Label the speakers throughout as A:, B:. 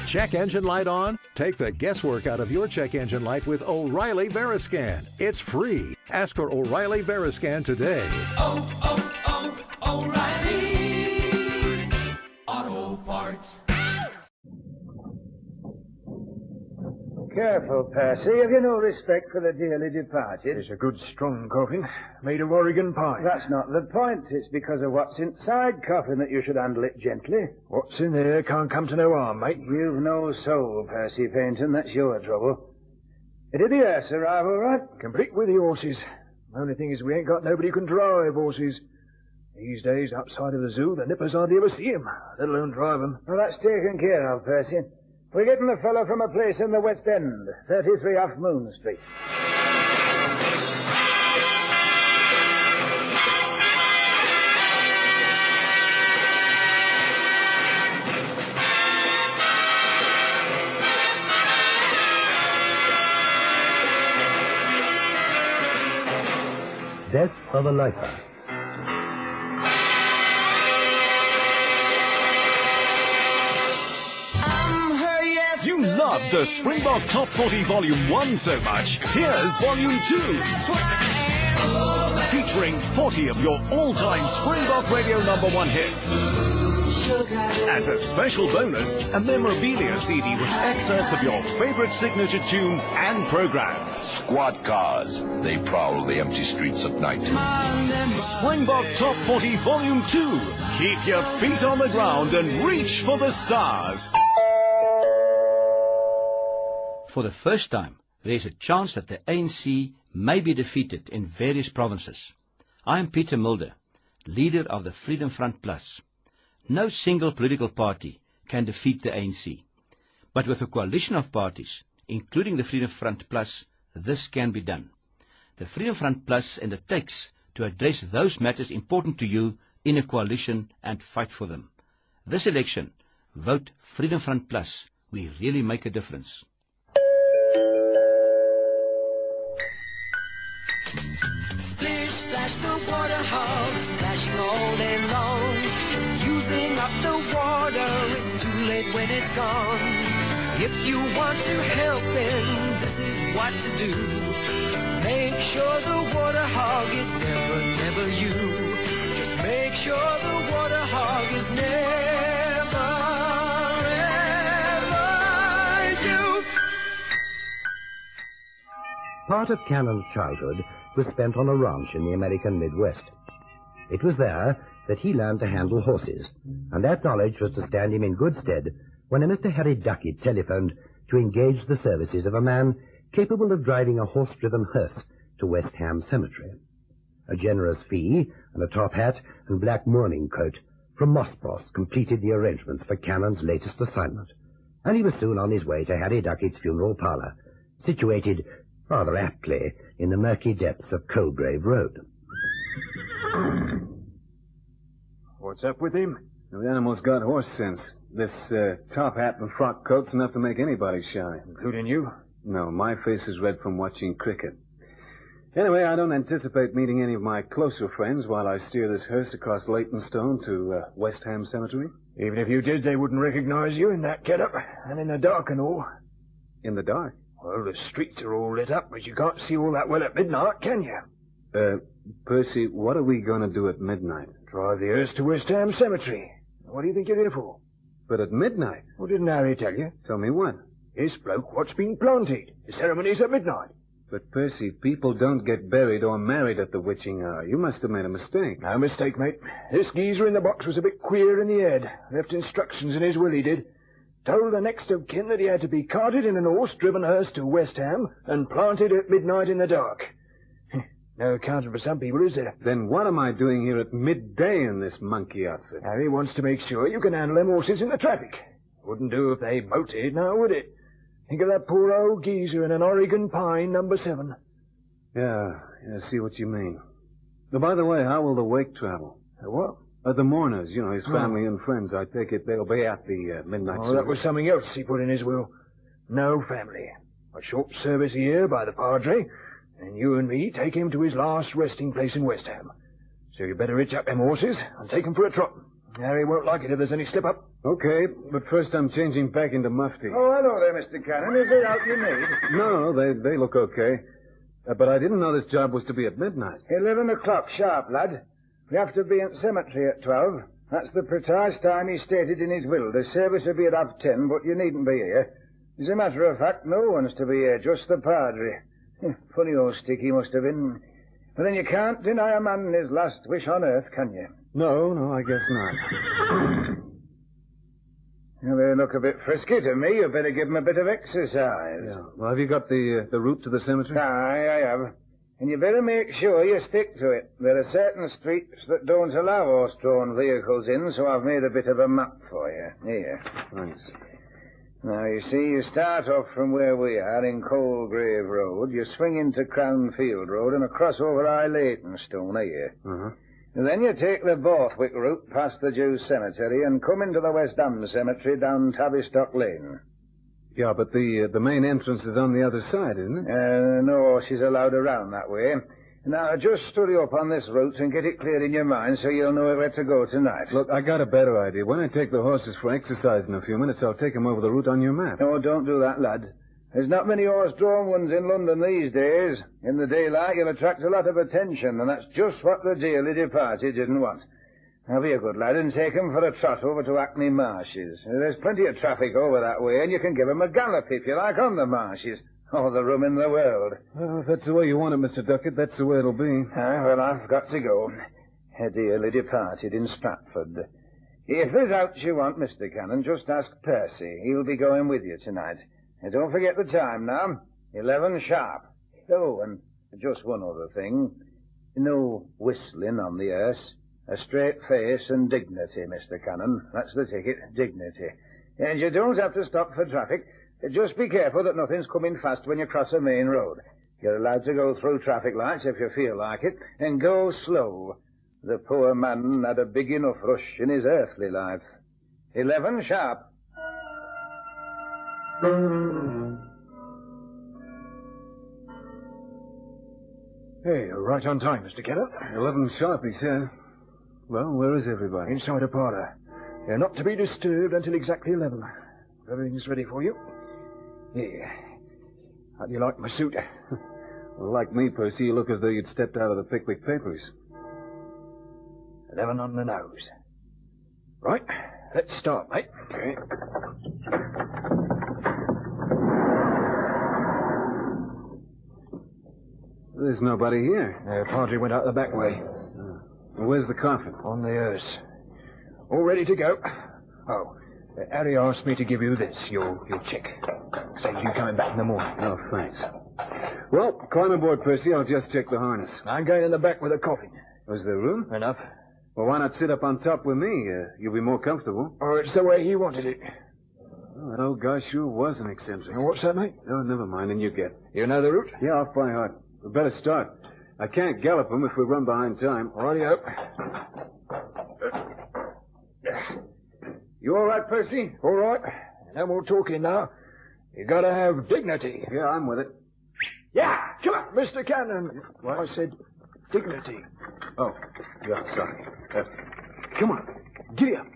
A: Check engine light on? Take the guesswork out of your check engine light with O'Reilly Veriscan. It's free. Ask for O'Reilly Veriscan today.
B: O'Reilly Auto Parts.
C: Careful, Percy. Have you no respect for the dearly departed?
D: It's a good, strong coffin, made of Oregon pine.
C: That's not the point. It's because of what's inside coffin that you should handle it gently.
D: What's in there can't come to no harm, mate.
C: You've no soul, Percy Paynton. That's your trouble. Did the hearse arrive all right?
D: Complete with the horses. The only thing is we ain't got nobody who can drive horses. These days, outside of the zoo, the nippers hardly ever see 'em, let alone drive 'em.
C: Well, that's taken care of, Percy. We're getting a fellow from a place in the West End, 33 off Moon Street.
E: Death of a Lifer.
F: You loved the Springbok Top 40 Volume 1 so much. Here's Volume 2. Featuring 40 of your all-time Springbok Radio #1 hits. As a special bonus, a memorabilia CD with excerpts of your favorite signature tunes and programs.
G: Squad cars, they prowl the empty streets at night.
F: Springbok Top 40 Volume 2. Keep your feet on the ground and reach for the stars.
H: For the first time, there is a chance that the ANC may be defeated in various provinces. I am Peter Mulder, leader of the Freedom Front Plus. No single political party can defeat the ANC. But with a coalition of parties, including the Freedom Front Plus, this can be done. The Freedom Front Plus undertakes to address those matters important to you in a coalition and fight for them. This election, vote Freedom Front Plus. We really make a difference.
B: Splish, splash, the water hog, splashing all day long. Using up the water, it's too late when it's gone. If you want to help, then this is what to do. Make sure the water hog is never, never you. Just make sure the water hog is never, ever you.
E: Part of Cannon's childhood was spent on a ranch in the American Midwest. It was there that he learned to handle horses, and that knowledge was to stand him in good stead when a Mr. Harry Duckett telephoned to engage the services of a man capable of driving a horse-driven hearse to West Ham Cemetery. A generous fee and a top hat and black mourning coat from Mossboss completed the arrangements for Cannon's latest assignment, and he was soon on his way to Harry Duckett's funeral parlour, situated rather aptly in the murky depths of Coalgrave Road.
D: What's up with him?
I: The animal's got horse sense. This top hat and frock coat's enough to make anybody shy.
D: Including you?
I: No, my face is red from watching cricket. Anyway, I don't anticipate meeting any of my closer friends while I steer this hearse across Leytonstone to West Ham Cemetery.
D: Even if you did, they wouldn't recognize you in that get-up, and in the dark and all.
I: In the dark?
D: Well, the streets are all lit up, but you can't see all that well at midnight, can you?
I: Percy, what are we going to do at midnight?
D: Drive the hearse to West Ham Cemetery. What do you think you're here for?
I: But at midnight?
D: Well, didn't Harry tell you?
I: Tell me when?
D: This bloke what's been planted. The ceremony's at midnight.
I: But, Percy, people don't get buried or married at the witching hour. You must have made a mistake.
D: No mistake, mate. This geezer in the box was a bit queer in the head. Left instructions in his will, he did. Told the next of kin that he had to be carted in an horse-driven hearse to West Ham and planted at midnight in the dark. No accounting for some people, is there?
I: Then what am I doing here at midday in this monkey outfit?
D: Harry wants to make sure you can handle them horses in the traffic. Wouldn't do if they motored, now would it? Think of that poor old geezer in an Oregon pine, number 7.
I: Yeah, I see what you mean. By the way, how will the wake travel?
D: What?
I: The mourners, you know, his family and friends. I take it they'll be at the midnight service.
D: That was something else he put in his will. No family. A short service here by the Padre, and you and me take him to his last resting place in West Ham. So you better hitch up them horses and take him for a trot. Harry won't like it if there's any slip-up.
I: Okay, but first I'm changing back into mufti.
C: Oh, hello there, Mr. Cannon. Is there help you need?
I: No, they look okay. But I didn't know this job was to be at midnight.
C: 11 o'clock sharp, lad. We have to be at the cemetery at 12. That's the precise time he stated in his will. The service will be at 10:30, but you needn't be here. As a matter of fact, no one's to be here, just the padre. Funny old stick he must have been. But then you can't deny a man his last wish on earth, can you?
I: No, I guess not.
C: Well, they look a bit frisky to me. You better give them a bit of exercise.
I: Yeah. Well, have you got the route to the cemetery?
C: Aye, I have. And you better make sure you stick to it. There are certain streets that don't allow horse-drawn vehicles in, so I've made a bit of a map for you. Here.
I: Thanks.
C: Now, you see, you start off from where we are in Coalgrave Road, you swing into Crownfield Road and across over High Leytonstone here.
I: Uh-huh.
C: And then you take the Borthwick route past the Jews' Cemetery and come into the West Ham Cemetery down Tavistock Lane.
I: Yeah, but the main entrance is on the other side, isn't it?
C: No, she's allowed around that way. Now, just study up on this route and get it clear in your mind so you'll know where to go tonight.
I: Look, I got a better idea. When I take the horses for exercise in a few minutes, I'll take them over the route on your map.
C: No, don't do that, lad. There's not many horse-drawn ones in London these days. In the daylight, you'll attract a lot of attention, and that's just what the dearly departed didn't want. Now, be a good lad and take 'em for a trot over to Hackney Marshes. There's plenty of traffic over that way, and you can give 'em a gallop, if you like, on the marshes. All the room in the world.
I: Well, if that's the way you want it, Mr. Duckett, that's the way it'll be.
C: Well, I've got to go. A dearly departed in Stratford. If there's outs you want, Mr. Cannon, just ask Percy. He'll be going with you tonight. And don't forget the time now. 11 sharp. Oh, and just one other thing. No whistling on the hearse. A straight face and dignity, Mr. Cannon. That's the ticket, dignity. And you don't have to stop for traffic. Just be careful that nothing's coming fast when you cross a main road. You're allowed to go through traffic lights if you feel like it, and go slow. The poor man had a big enough rush in his earthly life. 11 sharp.
D: Hey, you're right on time, Mr. Cannon.
I: 11 sharp, he said. Well, where is everybody?
D: Inside a parlour. They're not to be disturbed until exactly 11. Everything's ready for you. Here. How do you like my suit?
I: Well, like me, Percy, you look as though you'd stepped out of the Pickwick Papers.
D: 11 on the nose. Right, let's start, mate.
I: Okay. There's nobody here.
D: The party went out the back way.
I: Well, where's the coffin?
D: On the hearse. All ready to go. Oh, Harry asked me to give you this, your check. Saves you coming back in the morning.
I: Oh, thanks. Well, climb aboard, Percy. I'll just check the harness.
D: I'm going in the back with a coffin.
I: Was there room?
D: Enough.
I: Well, why not sit up on top with me? You'll be more comfortable.
D: Oh, it's the way he wanted it.
I: Well, that old guy sure was an eccentric.
D: What's that, mate?
I: Oh, never mind, and you get.
D: You know the route?
I: Yeah, off by heart. We better start. I can't gallop him if we run behind time.
D: Righty-o.
C: You all right, Percy?
D: All right. No more talking now. You gotta have dignity.
I: Yeah, I'm with it.
D: Yeah, come on, Mr. Cannon. What? I said dignity.
I: Oh, yeah, sorry.
D: Come on, giddy up.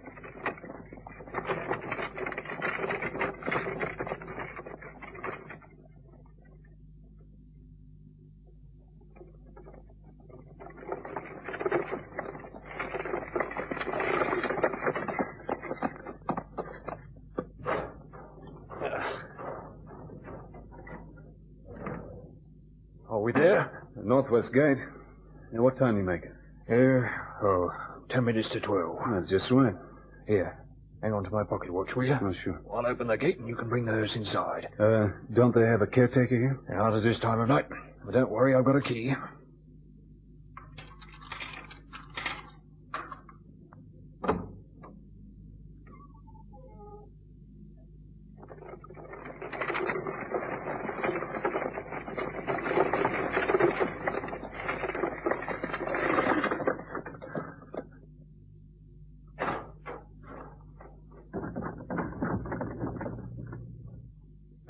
D: Are we there?
I: The Northwest Gate. Yeah, what time do you make it?
D: 10 minutes to 12.
I: That's just right.
D: Here, hang on to my pocket watch, will you?
I: Oh, sure.
D: I'll open the gate and you can bring the hearse inside.
I: Don't they have a caretaker here?
D: Not at this time of night. But don't worry, I've got a key.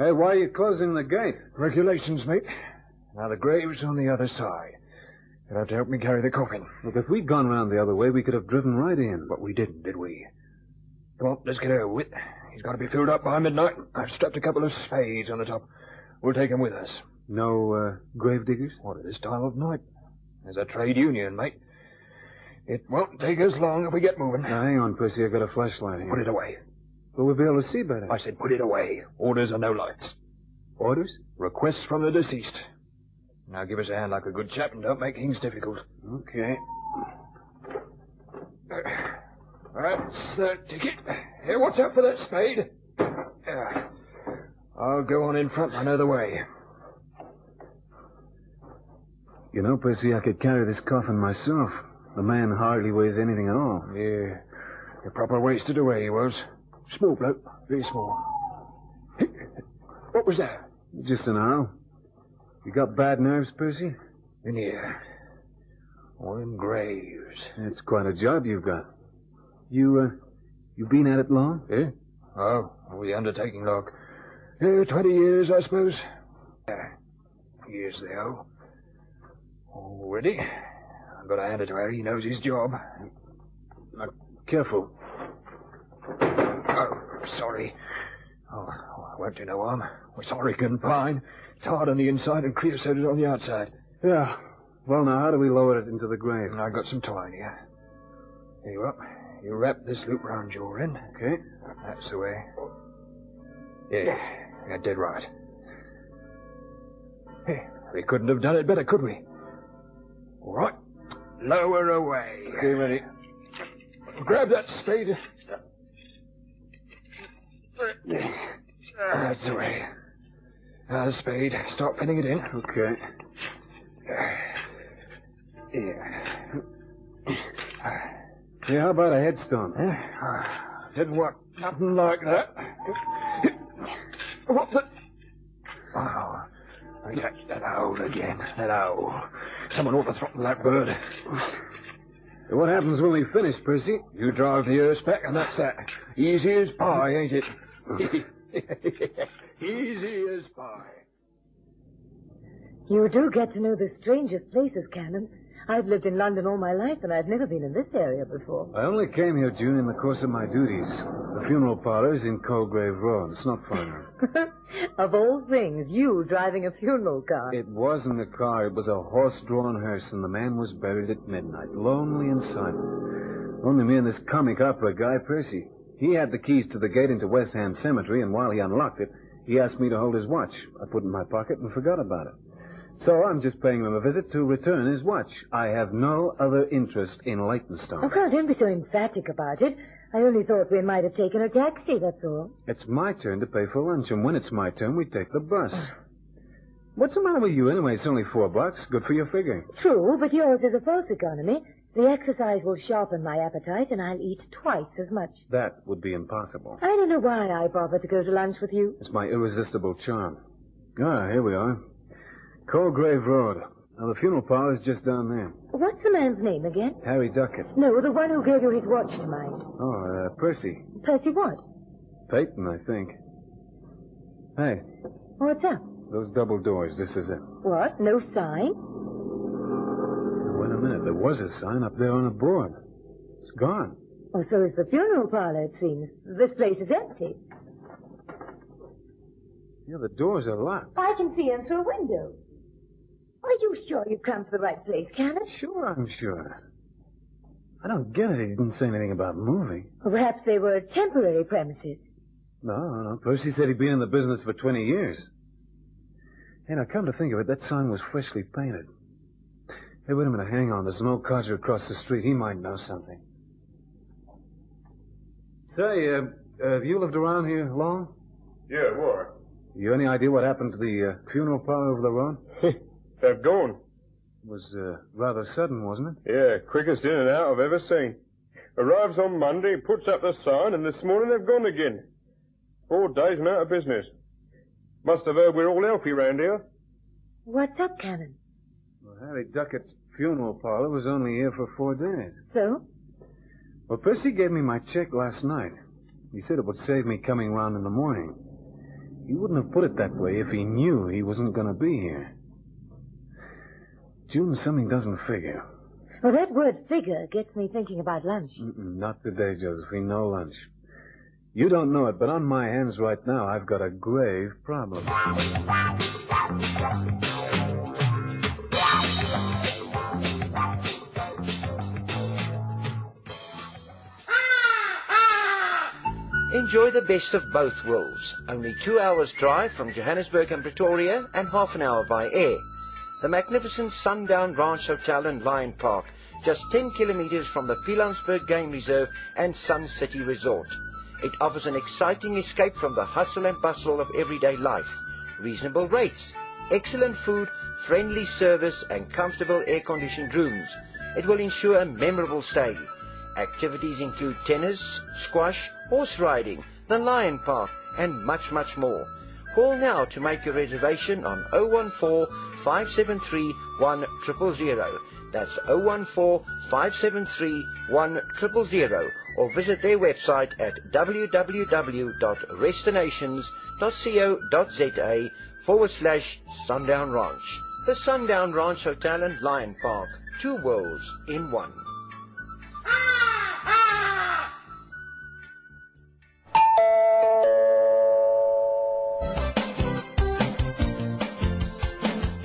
I: Hey, why are you closing the gate?
D: Regulations, mate. Now, the grave's on the other side. You'll have to help me carry the coffin.
I: Look, if we'd gone round the other way, we could have driven right in.
D: But we didn't, did we? Come on, let's get over with. He's got to be filled up by midnight. I've strapped a couple of spades on the top. We'll take him with us.
I: No, grave diggers?
D: What, at this time of night? There's a trade union, mate. It won't take us long if we get moving.
I: Now, hang on, Percy. I've got a flashlight here.
D: Put it away.
I: But we'll be able to see better.
D: I said put it away. Orders are no lights.
I: Orders?
D: Requests from the deceased. Now give us a hand like a good chap and don't make things difficult.
I: Okay.
D: That's the ticket. Here, watch out for that spade. I'll go on in front. I know the way.
I: You know, Percy, I could carry this coffin myself. The man hardly weighs anything at all.
D: Yeah. A proper wasted away he was. Small bloke. Very small. What was that?
I: Just an owl. You got bad nerves, Percy?
D: In here. Or in graves.
I: That's quite a job you've got. You been at it long?
D: Eh? Oh, the undertaking log. 20 years, I suppose. Years they owe. Already. I've got to hand it to Harry. He knows his job.
I: Now, careful.
D: Oh, sorry. Oh, I won't do no harm. We're sorry, pine. It's hard on the inside and creosoted on the outside.
I: Yeah. Well, now, how do we lower it into the grave?
D: I've got some twine here. Here you are. You wrap this loop round your end.
I: Okay.
D: That's the way. Yeah, you're dead right. Hey, we couldn't have done it better, could we? All right. Lower away.
I: Okay, ready.
D: Grab that spade. That's the way. Now the spade. Start pinning it in.
I: Okay. Yeah, how about a headstone?
D: Didn't want nothing like that. What the... Oh, that owl again. That owl. Someone ought to throttle that bird.
I: What happens when we finish, Percy?
D: You drive the earth back, and that's that. Easy as pie, ain't it? Easy as pie.
J: You do get to know the strangest places, Canon. I've lived in London all my life, and I've never been in this area before.
I: I only came here, June, in the course of my duties. The funeral parlor is in Colgrave Road. It's not far.
J: Of all things, you driving a funeral car.
I: It wasn't a car. It was a horse-drawn hearse, and the man was buried at midnight, lonely and silent. Only me and this comic opera guy, Percy. He had the keys to the gate into West Ham Cemetery, and while he unlocked it, he asked me to hold his watch. I put it in my pocket and forgot about it. So I'm just paying him a visit to return his watch. I have no other interest in Leytonstone.
J: Oh, God, don't be so emphatic about it. I only thought we might have taken a taxi, that's all.
I: It's my turn to pay for lunch, and when it's my turn, we take the bus. What's the matter with you, anyway? It's only $4. Good for your figure.
J: True, but yours is a false economy. The exercise will sharpen my appetite, and I'll eat twice as much.
I: That would be impossible.
J: I don't know why I bothered to go to lunch with you.
I: It's my irresistible charm. Ah, here we are. Colgrave Road. Now, the funeral parlor's just down there.
J: What's the man's name again?
I: Harry Duckett.
J: No, the one who gave you his watch to mind.
I: Oh, Percy.
J: Percy what?
I: Peyton, I think. Hey,
J: What's up?
I: those double doors, this is it.
J: What? No sign?
I: Wait a minute, there was a sign up there on a board. It's gone.
J: Oh, so is the funeral parlor, it seems. This place is empty.
I: Yeah, the doors are locked.
J: I can see in through a window. Are you sure you've come to the right place, Canon?
I: Sure, I'm sure. I don't get it. He didn't say anything about moving.
J: Or perhaps they were temporary premises.
I: No. Percy said he'd been in the business for 20 years. Hey, now, come to think of it, that sign was freshly painted. Hey, wait a minute. Hang on. There's an old codger across the street. He might know something. Say, have you lived around here long?
K: Yeah, what?
I: You any idea what happened to the funeral parlor over the road?
K: They've gone.
I: It was rather sudden, wasn't it?
K: Yeah, quickest in and out I've ever seen. Arrives on Monday, puts up the sign, and this morning they've gone again. 4 days and out of business. Must have heard we're all healthy round here.
J: What's up, Canon?
I: Well, Harry Duckett's funeral parlor was only here for 4 days.
J: So?
I: Well, Percy gave me my check last night. He said it would save me coming round in the morning. He wouldn't have put it that way if he knew he wasn't going to be here. June, something doesn't figure.
J: Well, that word figure gets me thinking about lunch.
I: Not today, Josephine. No lunch. You don't know it, but on my hands right now, I've got a grave problem.
L: Enjoy the best of both worlds. Only 2 hours drive from Johannesburg and Pretoria and half an hour by air. The magnificent Sundown Ranch Hotel and Lion Park, just 10 kilometers from the Pilanesberg Game Reserve and Sun City Resort. It offers an exciting escape from the hustle and bustle of everyday life. Reasonable rates, excellent food, friendly service and comfortable air-conditioned rooms. It will ensure a memorable stay. Activities include tennis, squash, horse riding, the Lion Park, and much, much more. Call now to make your reservation on 014-573-1000. That's 014-573-1000, or visit their website at www.destinations.co.za/Sundown Ranch. The Sundown Ranch Hotel and Lion Park. 2 worlds in one.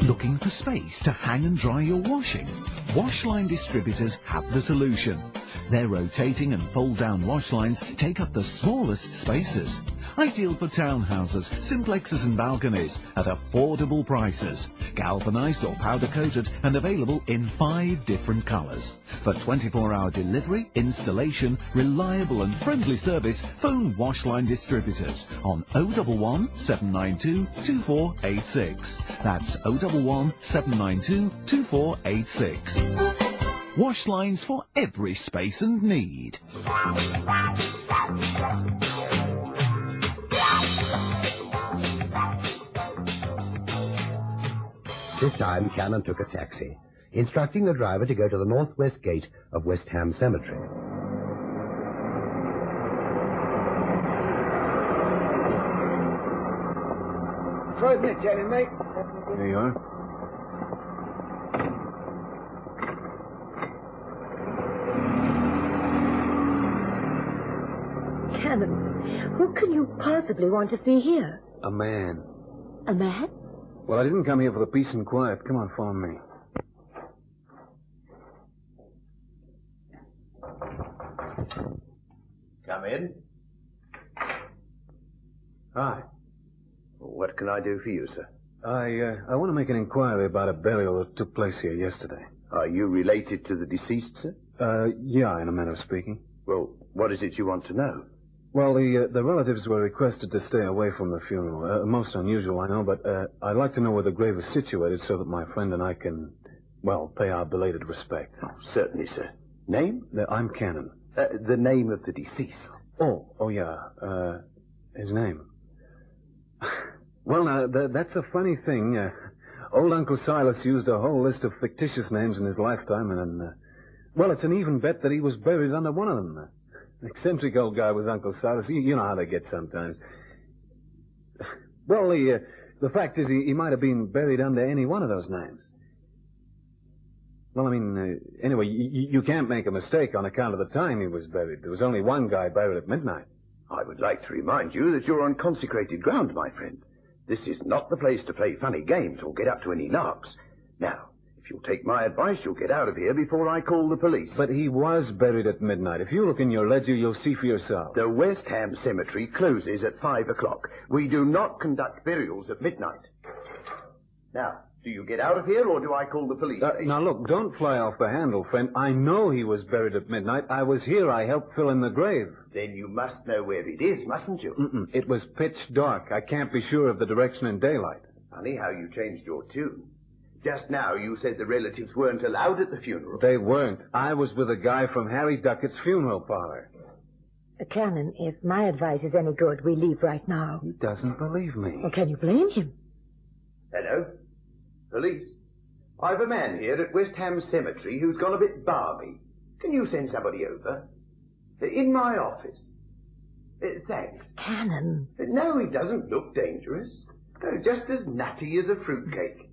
F: Looking for space to hang and dry your washing? Washline distributors have the solution. Their rotating and fold-down wash lines take up the smallest spaces. Ideal for townhouses, simplexes and balconies at affordable prices. Galvanized or powder-coated and available in 5 different colors. For 24-hour delivery, installation, reliable and friendly service, phone Washline Distributors on 011 792 2486. That's 011 792 2486. Wash lines for every space and need.
E: This time, Cannon took a taxi, instructing the driver to go to the northwest gate of West Ham Cemetery.
D: Try me, Cannon, mate.
I: There you are.
J: Cannon, who can you possibly want to see here?
I: A man.
J: A man?
I: Well, I didn't come here for the peace and quiet. Come on, follow me.
M: Come in.
I: Hi.
M: What can I do for you, sir?
I: I want to make an inquiry about a burial that took place here yesterday.
M: Are you related to the deceased, sir?
I: Yeah, in a manner of speaking.
M: Well, what is it you want to know?
I: Well, the relatives were requested to stay away from the funeral. Most unusual, I know, but I'd like to know where the grave is situated so that my friend and I can, well, pay our belated respects.
M: Oh, certainly, sir. Name?
I: I'm Cannon.
M: The name of the deceased.
I: Oh, yeah. His name. Well, now, that's a funny thing. Old Uncle Silas used a whole list of fictitious names in his lifetime, and, well, it's an even bet that he was buried under one of them. Eccentric old guy was Uncle Silas. You know how they get sometimes. Well, the fact is he might have been buried under any one of those names. Well, I mean, anyway, you can't make a mistake on account of the time he was buried. There was only one guy buried at midnight.
M: I would like to remind you that you're on consecrated ground, my friend. This is not the place to play funny games or get up to any larks. Now, if you'll take my advice, you'll get out of here before I call the police.
I: But he was buried at midnight. If you look in your ledger, you'll see for yourself.
M: The West Ham Cemetery closes at 5 o'clock. We do not conduct burials at midnight. Now, do you get out of here, or do I call the police?
I: Now, look, don't fly off the handle, friend. I know he was buried at midnight. I was here. I helped fill in the grave.
M: Then you must know where it is, mustn't you?
I: It was pitch dark. I can't be sure of the direction in daylight.
M: Funny how you changed your tune. Just now you said the relatives weren't allowed at the funeral.
I: They weren't. I was with a guy from Harry Duckett's funeral parlor.
J: Cannon, if my advice is any good, we leave right now.
I: He doesn't believe me.
J: Well, can you blame him?
M: Hello? Police? I've a man here at West Ham Cemetery who's gone a bit barby. Can you send somebody over? In my office. Thanks.
J: Cannon.
M: No, he doesn't look dangerous. Just as nutty as a fruitcake.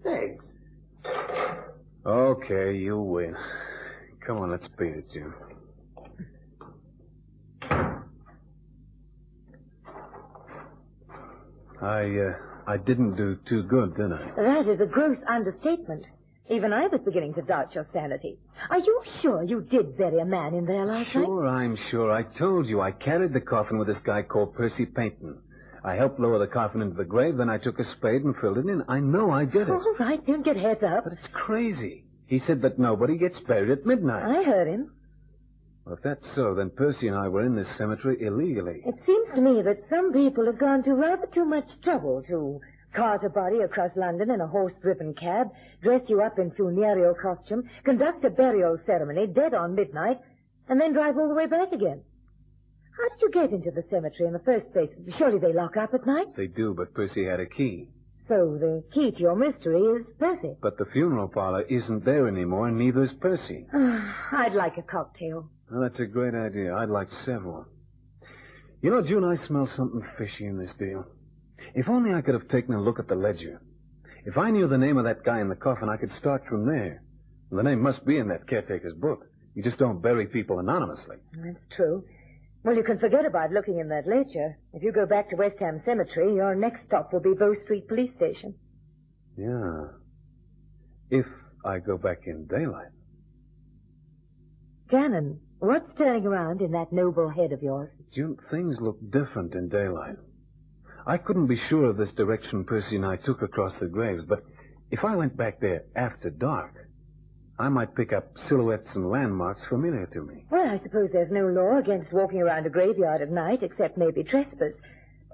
M: Thanks.
I: Okay, you win. Come on, let's beat it, June. I didn't do too good, did I?
J: That is a gross understatement. Even I was beginning to doubt your sanity. Are you sure you did bury a man in there last night?
I: Sure, I'm sure. I told you I carried the coffin with this guy called Percy Paynton. I helped lower the coffin into the grave, then I took a spade and filled it in. I know I did it.
J: All right, don't get heads up.
I: But it's crazy. He said that nobody gets buried at midnight.
J: I heard him.
I: Well, if that's so, then Percy and I were in this cemetery illegally.
J: It seems to me that some people have gone to rather too much trouble to cart a body across London in a horse-driven cab, dress you up in funereal costume, conduct a burial ceremony dead on midnight, and then drive all the way back again. How did you get into the cemetery in the first place? Surely they lock up at night?
I: They do, but Percy had a key.
J: So the key to your mystery is Percy.
I: But the funeral parlor isn't there anymore, and neither is Percy.
J: I'd like a cocktail.
I: Well, that's a great idea. I'd like several. You know, June, I smell something fishy in this deal. If only I could have taken a look at the ledger. If I knew the name of that guy in the coffin, I could start from there. The name must be in that caretaker's book. You just don't bury people anonymously.
J: That's true. Well, you can forget about looking in that ledger. If you go back to West Ham Cemetery, your next stop will be Bow Street Police Station.
I: Yeah. If I go back in daylight.
J: Cannon, what's turning around in that noble head of yours?
I: June, things look different in daylight. I couldn't be sure of this direction Percy and I took across the graves, but if I went back there after dark, I might pick up silhouettes and landmarks familiar to me.
J: Well, I suppose there's no law against walking around a graveyard at night, except maybe trespass.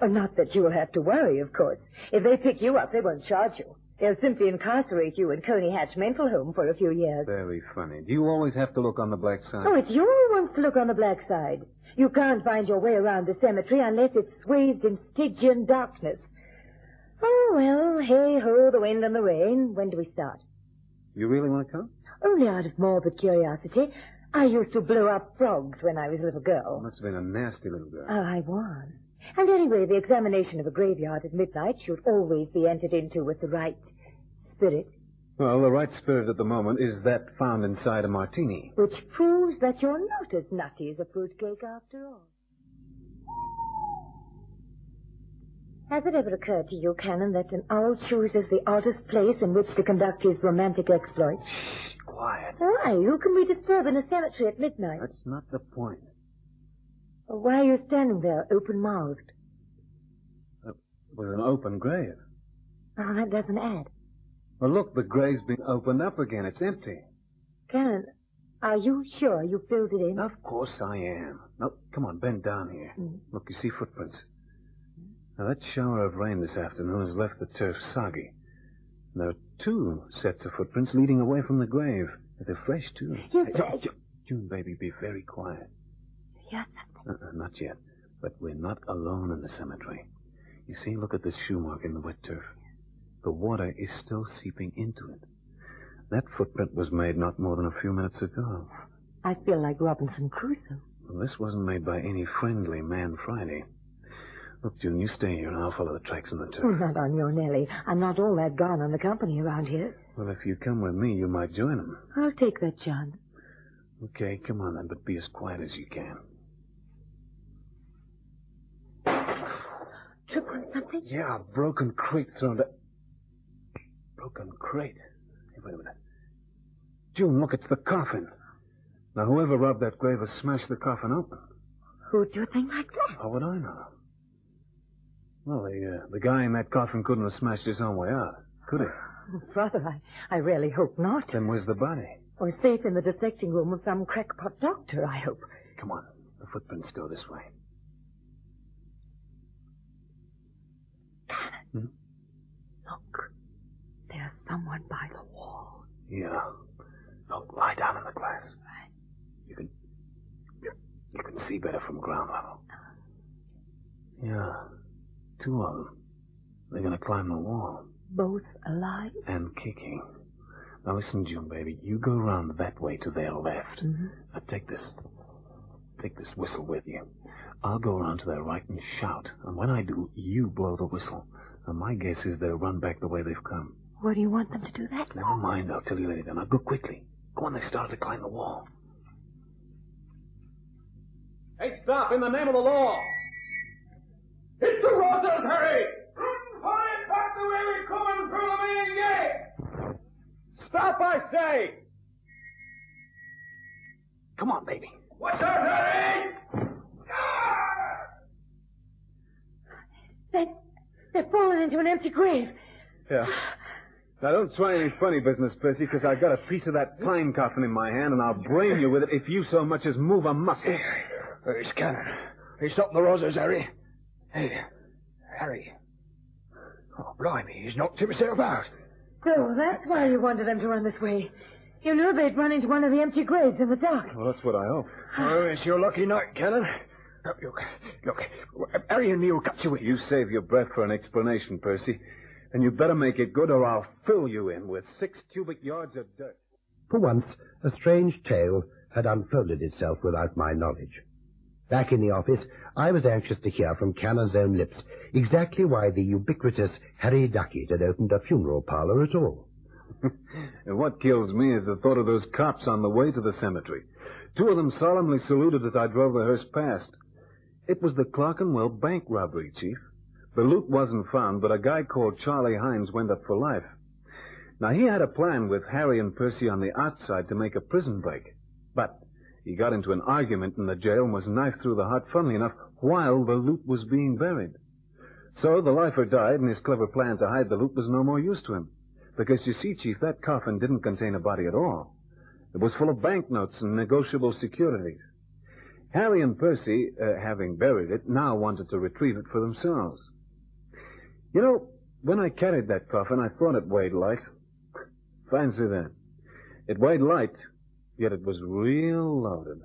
J: Not that you'll have to worry, of course. If they pick you up, they won't charge you. They'll simply incarcerate you in Coney Hatch Mental Home for a few years.
I: Very funny. Do you always have to look on the black side?
J: Oh, it's you who wants to look on the black side. You can't find your way around the cemetery unless it's swathed in Stygian darkness. Oh, well, hey-ho, the wind and the rain. When do we start?
I: You really want to come?
J: Only out of morbid curiosity. I used to blow up frogs when I was a little girl.
I: You must have been a nasty little girl.
J: Oh, I was. And anyway, the examination of a graveyard at midnight should always be entered into with the right spirit.
I: Well, the right spirit at the moment is that found inside a martini.
J: Which proves that you're not as nutty as a fruitcake after all. Has it ever occurred to you, Cannon, that an owl chooses the oddest place in which to conduct his romantic exploits?
I: Shh, quiet.
J: Why? Who can we disturb in a cemetery at midnight?
I: That's not the point.
J: Well, why are you standing there, open-mouthed?
I: It was an open grave.
J: Oh, that doesn't add.
I: Well, look, the grave's been opened up again. It's empty.
J: Cannon, are you sure you filled it in?
I: Of course I am. Now, come on, bend down here. Look, you see footprints. Now, that shower of rain this afternoon has left the turf soggy. And there are two sets of footprints leading away from the grave. They're fresh, too.
J: Hey,
I: June, baby, be very quiet.
J: Yes.
I: Not yet. But we're not alone in the cemetery. You see, look at this shoe mark in the wet turf. The water is still seeping into it. That footprint was made not more than a few minutes ago.
J: I feel like Robinson Crusoe.
I: Well, this wasn't made by any friendly man Friday. Look, June, you stay here and I'll follow the tracks in the turf.
J: Oh, not on your Nellie. I'm not all that gone on the company around here.
I: Well, if you come with me, you might join them.
J: I'll take that chance.
I: Okay, come on then, but be as quiet as you can.
J: Trip on something?
I: Yeah, a broken crate thrown to... Broken crate? Hey, wait a minute. June, look, it's the coffin. Now, whoever robbed that grave has smashed the coffin open.
J: Who'd do a thing like that?
I: How would I know? Well, the guy in that coffin couldn't have smashed his own way out, could he?
J: Oh, brother, I really hope not.
I: Then where's the body?
J: Or safe in the dissecting room of some crackpot doctor, I hope.
I: Come on, the footprints go this way.
J: Look, there's someone by the wall.
I: Yeah. Look, lie down in the glass.
J: Right.
I: You can see better from ground level. Yeah. Two of them. They're going to climb the wall.
J: Both alive?
I: And kicking. Now listen, June, baby. You go round that way to their left.
J: Mm-hmm.
I: Now take this whistle with you. I'll go around to their right and shout. And when I do, you blow the whistle. And my guess is they'll run back the way they've come.
J: Where do you want them to do that?
I: Never mind, I'll tell you later. Now, go quickly. Go on, they started to climb the wall.
N: Hey, stop, in the name of the law! It's the Rosas, hurry! Rootin' for it, back the way we're coming through the main gate! Stop, I say!
I: Come on, baby.
N: Watch out, Harry!
J: They're falling into an empty grave.
I: Yeah. Now, don't try any funny business, Percy, because I've got a piece of that pine coffin in my hand, and I'll brain you with it if you so much as move a muscle.
D: It's Cannon. He's stopping the Rosas, Harry. Hey, Harry. Oh, blimey, he's knocked himself out.
J: So that's why you wanted them to run this way. You knew they'd run into one of the empty graves in the dark.
I: Well, that's what I hope.
D: Oh, it's your lucky night, Cannon. Look, Harry and me will cut you in.
I: You save your breath for an explanation, Percy. And you better make it good or I'll fill you in with 6 cubic yards of dirt.
E: For once, a strange tale had unfolded itself without my knowledge. Back in the office, I was anxious to hear from Cannon's own lips exactly why the ubiquitous Harry Duckett had opened a funeral parlor at all.
I: And what kills me is the thought of those cops on the way to the cemetery. 2 of them solemnly saluted as I drove the hearse past. It was the Clerkenwell bank robbery, Chief. The loot wasn't found, but a guy called Charlie Hines went up for life. Now, he had a plan with Harry and Percy on the outside to make a prison break. But he got into an argument in the jail and was knifed through the heart, funnily enough, while the loot was being buried. So the lifer died, and his clever plan to hide the loot was no more use to him. Because, you see, Chief, that coffin didn't contain a body at all. It was full of banknotes and negotiable securities. Harry and Percy, having buried it, now wanted to retrieve it for themselves. You know, when I carried that coffin, I thought it weighed light. Fancy that. It weighed light, yet it was real loaded.